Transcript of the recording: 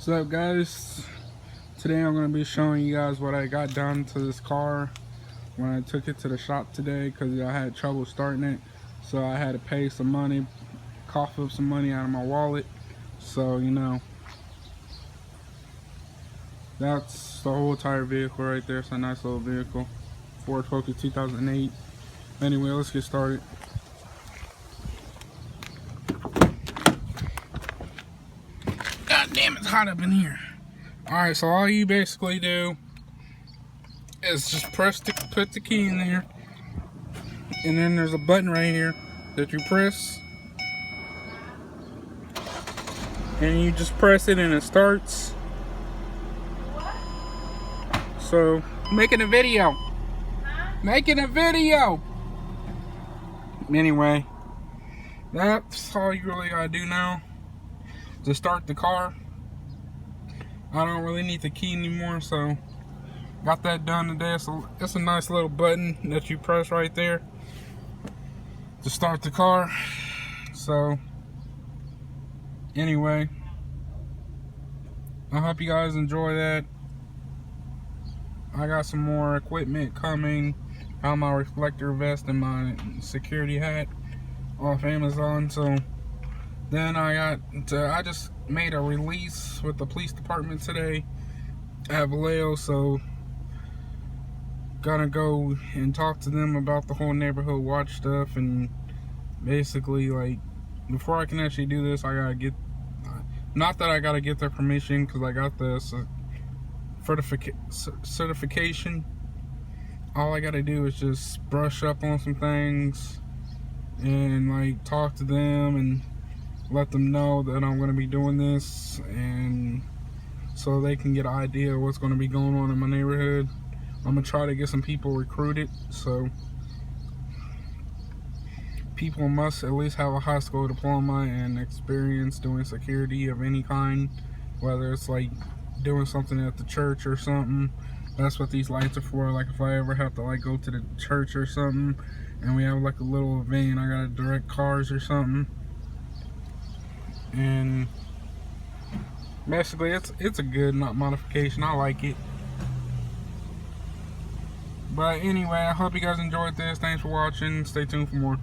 What's up, guys? Today I'm going to be showing you guys what I got done to this car when I took it to the shop today, because I had trouble starting it. So I had to pay some money, cough up some money out of my wallet. So, you know, that's the whole entire vehicle right there. It's a nice little vehicle, Ford Focus 2008. Anyway, let's get started. God damn, it's hot up in here. Alright, so all you basically do is just put the key in there, and then there's a button right here that you press, and you just press it and it starts. So, making a video. Anyway, that's all you really gotta do now to start the car. I don't really need the key anymore, so got that done today. So it's a nice little button that you press right there to start the car. So anyway, I hope you guys enjoy that. I got some more equipment coming. Found my reflector vest and my security hat off Amazon. So then I just made a release with the police department today at Vallejo, so gonna go and talk to them about the whole neighborhood watch stuff. And basically, like, before I can actually do this, I gotta get, not that I gotta get their permission, because I got the certification. All I gotta do is just brush up on some things and like talk to them and let them know that I'm going to be doing this, and so they can get an idea of what's going to be going on in my neighborhood. I'm going to try to get some people recruited, so people must at least have a high school diploma and experience doing security of any kind, whether it's like doing something at the church or something. That's what these lights are for. Like if I ever have to like go to the church or something and we have like a little event, I gotta direct cars or something. And basically it's a good modification. I like it. But anyway, I hope you guys enjoyed this. Thanks for watching. Stay tuned for more.